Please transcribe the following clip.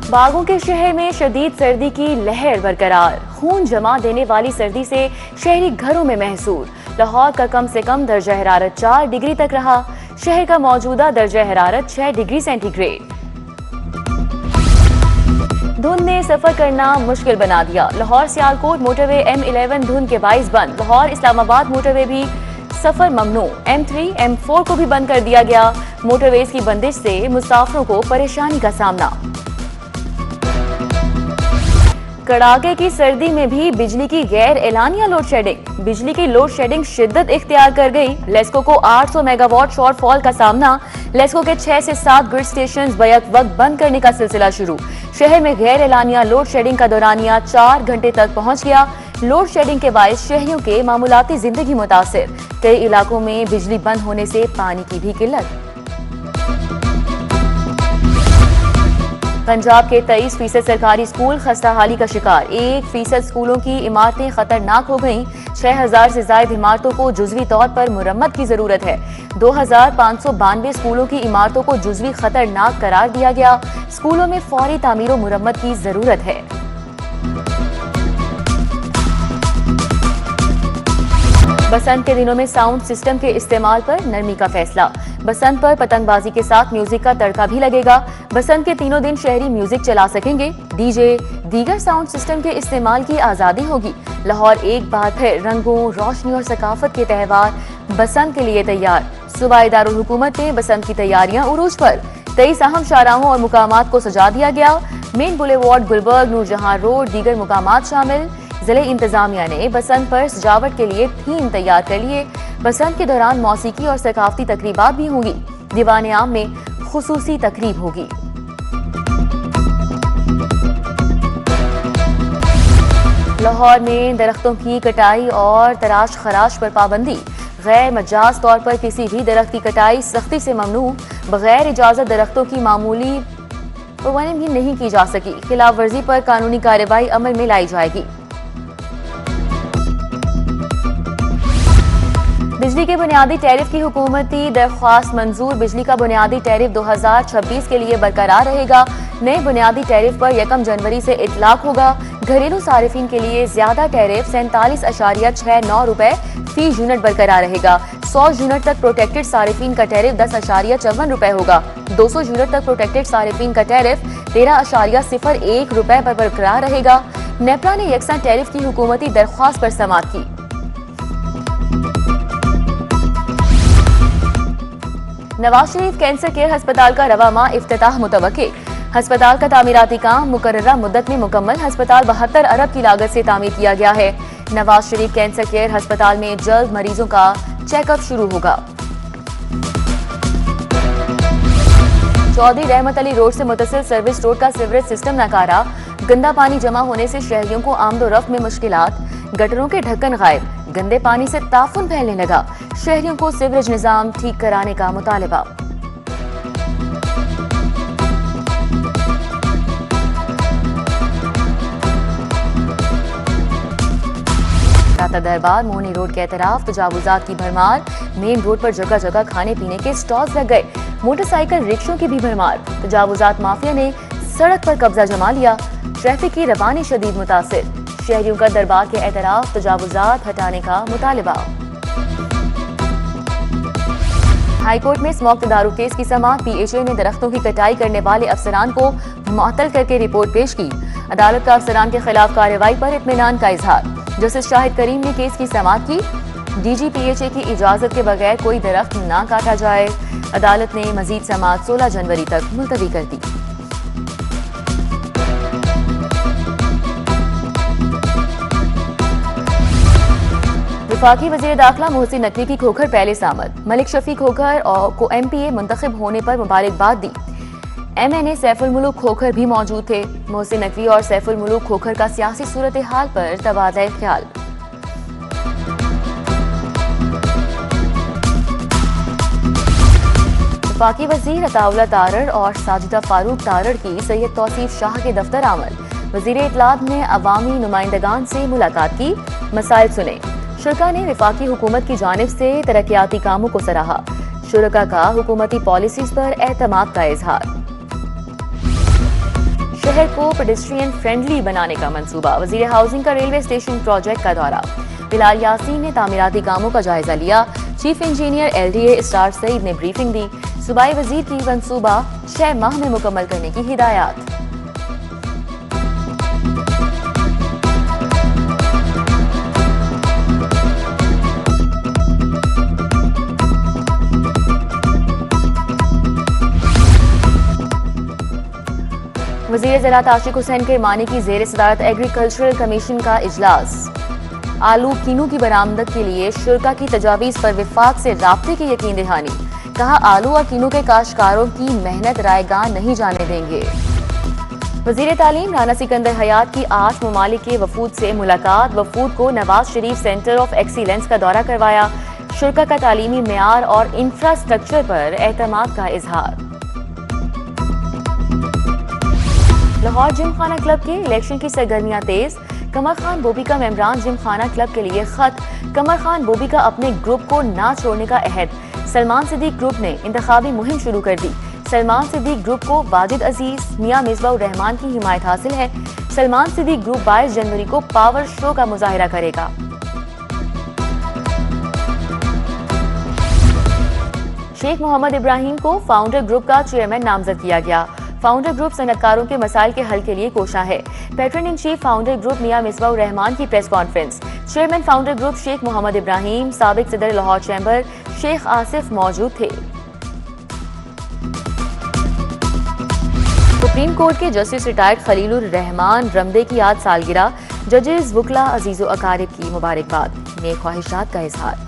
बागों के शहर में शदीद सर्दी की लहर बरकरार। खून जमा देने वाली सर्दी से शहरी घरों में महसूर। लाहौर का कम से कम दर्जा हरारत 4 डिग्री तक रहा। शहर का मौजूदा दर्जा हरारत 6 डिग्री सेंटीग्रेड। धुंध ने सफर करना मुश्किल बना दिया। लाहौर सियालकोट मोटरवे M11 धुंध के बाइस बंद। लाहौर इस्लामाबाद मोटरवे भी सफर ममनू। M3 M4 को भी बंद कर दिया गया। मोटरवेज की बंदिश से मुसाफिरों को परेशानी का सामना। कड़ाके की सर्दी में भी बिजली की गैर एलानिया लोड शेडिंग। बिजली की लोड शेडिंग शिद्दत इख्तियार कर गई। लेस्को को 800 मेगावाट शॉर्टफॉल का सामना। लेस्को के 6 से 7 ग्रिड स्टेशंस बैक वक्त बंद करने का सिलसिला शुरू। शहर में गैर एलानिया लोड शेडिंग का दौरानिया 4 घंटे तक पहुंच गया। लोड शेडिंग के बायस शहरियों के मामूलाती जिंदगी मुतासिर। कई इलाकों में बिजली बंद होने से पानी की भी किल्लत। पंजाब के 23% सरकारी स्कूल खस्ताहाली का शिकार। 1% स्कूलों की इमारतें खतरनाक हो गईं। 6000 से ज्यादा इमारतों को जुजवी तौर पर मुरम्मत की जरूरत है। 2592 स्कूलों की इमारतों को जुजवी खतरनाक करार दिया गया। स्कूलों में फौरी तामीर और मुरम्मत की जरूरत है। बसंत के दिनों में साउंड सिस्टम के इस्तेमाल पर नरमी का फैसला। बसंत पर पतंगबाजी के साथ म्यूजिक का तड़का भी लगेगा। बसंत के तीनों दिन शहरी म्यूजिक चला सकेंगे। डीजे दीगर साउंड सिस्टम के इस्तेमाल की आजादी होगी। लाहौर एक बार फिर रंगों, रोशनी और सकाफत के त्योहार बसंत के लिए तैयार। सूबाई दारुल हुकूमत में बसंत की तैयारियां उरूज पर। 23 अहम शाहराहों और मुकामात को सजा दिया गया। Main boulevard, Gulberg, Noorjahan road, दीगर मुकामात शामिल। जिले इंतजामिया ने बसंत पर सजावट के लिए थीम तैयार कर लिए। बसंत के दौरान मौसीकी और सकाफती तकरीबात भी होंगी। दीवाने आम में खुसूसी तकरीब होगी। लाहौर में दरख्तों की कटाई और तराश खराश पर पाबंदी। गैर मजाज तौर पर किसी भी दरख्त की कटाई सख्ती से ममनू। बगैर इजाजत दरख्तों की मामूली पवनी भी नहीं की जा सकी। खिलाफ वर्जी पर कानूनी कार्रवाई अमल में लाई जाएगी। बिजली के बुनियादी टैरिफ की हुकूमती दरख्वास्त मंजूर। बिजली का बुनियादी टैरिफ 2026 के लिए बरकरार रहेगा। नए बुनियादी टैरिफ पर 1 जनवरी से इतलाक होगा। घरेलू सारिफिन के लिए ज्यादा टैरिफ 47.69 रुपए फी यूनिट बरकरार रहेगा। 100 यूनिट तक प्रोटेक्टेड सारिफिन का टैरिफ 10.54 रुपए होगा। 200 यूनिट तक प्रोटेक्टेड सारिफिन का टैरिफ 13.01 रुपए पर बरकरार रहेगा। नेपरा ने यकसा टैरिफ की हुकूमती दरख्वास्त पर समाअत की। नवाज शरीफ कैंसर केयर अस्पताल का रवा माह इफ्तिताह मुतवक्के। अस्पताल का तामीराती काम मुकर्ररा मुद्दत में मुकम्मल। अस्पताल 72 अरब की लागत से तामीर किया गया है। नवाज शरीफ कैंसर केयर अस्पताल में जल्द मरीजों का चेकअप शुरू होगा। चौधरी रहमत अली रोड से मुतसिल सर्विस रोड का सीवरेज सिस्टम नाकारा। गंदा पानी जमा होने से शहरियों को आमदोरफ्त में मुश्किलात। गटरों के ढक्कन गायब। गंदे पानी से ताफुन फैलने लगा। शहरियों को सीवरेज निजाम ठीक कराने का मुतालबा। टाटा दरबार मोहनी रोड के एतराफ तजावुजात की भरमार। मेन रोड पर जगह जगह खाने पीने के स्टॉल्स लग गए। मोटरसाइकिल रिक्शों की भी भरमार। तजावुजात माफिया ने सड़क पर कब्जा जमा लिया। ट्रैफिक की रवानी शदीद मुतासिर। शहरियों का दरबार के एतराफ तजावुजात हटाने का मुतालबा। हाईकोर्ट में स्मोक दारू केस की समाअत। PHA ने दरख्तों की कटाई करने वाले अफसरान को मुअत्तल करके रिपोर्ट पेश की। अदालत का अफसरान के खिलाफ कार्रवाई पर इत्मीनान का इजहार। जस्टिस शाहिद करीम ने केस की समाअत की। DG PHA की इजाजत के बगैर कोई दरख्त न काटा जाए। अदालत ने मजीद समाअत 16 जनवरी तक मुलतवी कर दी। वफाकी वज़ीर दाखिला मोहसिन नकवी की खोखर पहले सामद। मलिक शफी खोखर को MPA मुंतखब होने पर मुबारकबाद दी। MNA सैफुल मुलूक खोखर भी मौजूद थे। मोहसिन नकवी और सैफुल मुलूक खोखर का सियासी सूरत हाल पर तबादला ख्याल। वफाकी वज़ीर अताउल्लाह तारड़ और साजिदा फारूक तारड़ की सैयद तौसीफ शाह के दफ्तर आमद। वज़ीर इत्तलात ने अवामी नुमाइंदगान से मुलाकात की। मसाइल सुने। शुरा ने वफाकी हुकूमत की जानिब से तरक्याती कामों को सराहा। शुरा का हुकूमती पॉलिसीज पर एतमाद का इजहार। शहर को पेडेस्ट्रियन फ्रेंडली बनाने का मंसूबा। वजीर हाउसिंग का रेलवे स्टेशन प्रोजेक्ट का दौरा। बिलाल यासीन ने तामीराती कामों का जायजा लिया। चीफ इंजीनियर LDA स्टार सईद ने ब्रीफिंग दी। सूबाई वजीर की मंसूबा 6 माह में मुकम्मल करने की हिदायत। वजीर ज़राअत आशिक हुसैन के मानी की जेर सदारत एग्रीकल्चरल कमीशन का इजलास। आलू कीनू की बरामदत के लिए शुरा की तजावीज़ पर विफाक से राब्ते की यकीन दहानी। कहा आलू और कीनू के काश्तकारों की मेहनत रायगां नहीं जाने देंगे। वजीर तालीम राना सिकंदर हयात की 8 ममालिक के वफूद से मुलाकात। वफूद को Nawaz Sharif centre of excellence का दौरा करवाया। शुरा का तालीमी मेयार और इंफ्रास्ट्रक्चर पर एतमाद का इजहार। लाहौर जिम खाना क्लब के इलेक्शन की सरगर्मियां तेज। कमर खान बोबी का मेम्बरान जिम खाना क्लब के लिए खत। कमर खान बोबी का अपने ग्रुप को ना छोड़ने का अहद। सलमान सिद्दीक ग्रुप ने इंतखाबी मुहिम शुरू कर दी। सलमान सिद्दीक ग्रुप को वाजिद अजीज, मियां मिसबाउर रहमान की हिमायत हासिल है। सलमान सिद्दीक ग्रुप 22 जनवरी को पावर शो का मुजाहिरा करेगा। शेख मोहम्मद इब्राहिम को फाउंडर ग्रुप का चेयरमैन नामजद किया गया। फाउंडर ग्रुप सनतकारों के मसाइल के हल के लिए कोशा है। Patron in chief founder group Mian Misbahur Rehman की press conference. Chairman founder group Sheikh Mohammad Ibrahim, साबिक सदर लाहौर चैम्बर शेख आसिफ मौजूद थे। सुप्रीम कोर्ट के जस्टिस रिटायर्ड खलीलुर रहमान रमदे की आज सालगिरह। जजेस, वकला, अजीजो अकारिब की मुबारकबाद। नेक ख्वाहिशात का इजहार।